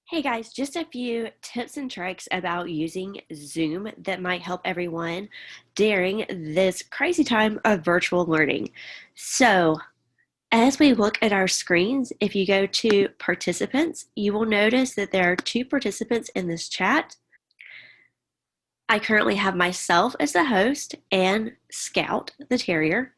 Hey guys, just a few tips and tricks about using Zoom that might help everyone during this crazy time of virtual learning. So, as we look at our screens, if you go to participants, you will notice that there are two participants in this chat. I currently have myself as the host and Scout, the terrier.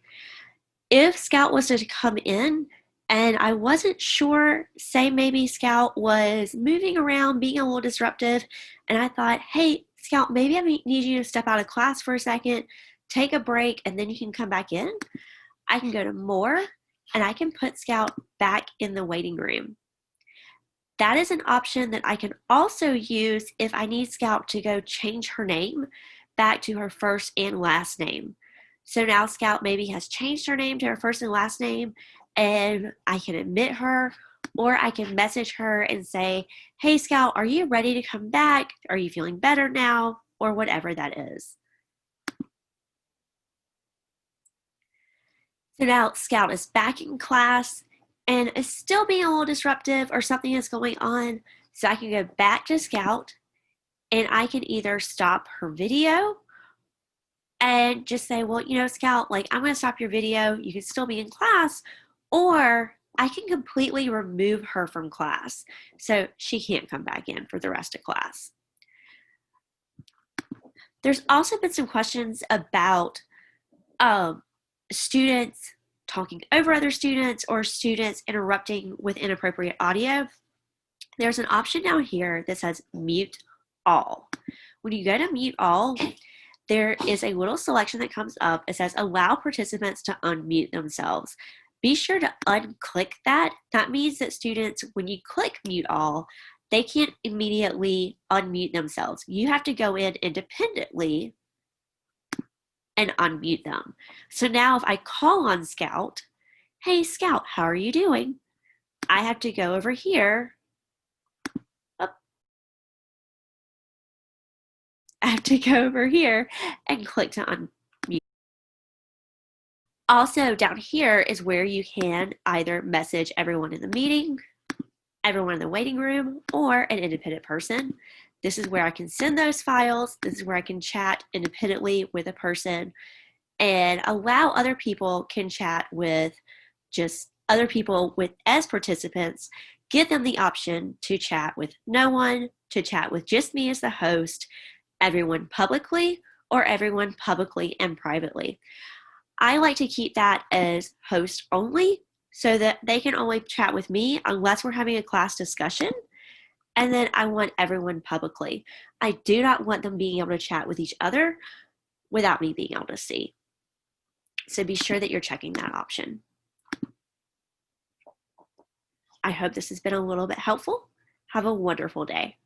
If Scout was to come in and I wasn't sure, say maybe Scout was moving around, being a little disruptive, and I thought, hey, Scout, maybe I need you to step out of class for a second, take a break, and then you can come back in. I can go to more, and I can put Scout back in the waiting room. That is an option that I can also use if I need Scout to go change her name back to her first and last name. So now Scout maybe has changed her name to her first and last name, and I can admit her, or I can message her and say, hey Scout, are you ready to come back? Are you feeling better now? Or whatever that is. So now Scout is back in class and is still being a little disruptive or something is going on. So I can go back to Scout and I can either stop her video and just say, well, Scout, like, I'm going to stop your video. You can still be in class, or I can completely remove her from class so she can't come back in for the rest of class. There's also been some questions about students talking over other students or students interrupting with inappropriate audio. There's an option down here that says mute all. When you go to mute all, there is a little selection that comes up. It says allow participants to unmute themselves. Be sure to unclick that. That means that students, when you click mute all, they can't immediately unmute themselves. You have to go in independently and unmute them. So now if I call on Scout, hey Scout, how are you doing? I have to go over here. I have to go over here and click to unmute. Also down here is where you can either message everyone in the meeting, everyone in the waiting room, or an independent person. This is where I can send those files. This is where I can chat independently with a person and allow other people can chat with just other people as participants, give them the option to chat with no one, to chat with just me as the host, everyone publicly, or everyone publicly and privately. I like to keep that as host only so that they can only chat with me unless we're having a class discussion. And then I want everyone publicly. I do not want them being able to chat with each other without me being able to see. So be sure that you're checking that option. I hope this has been a little bit helpful. Have a wonderful day.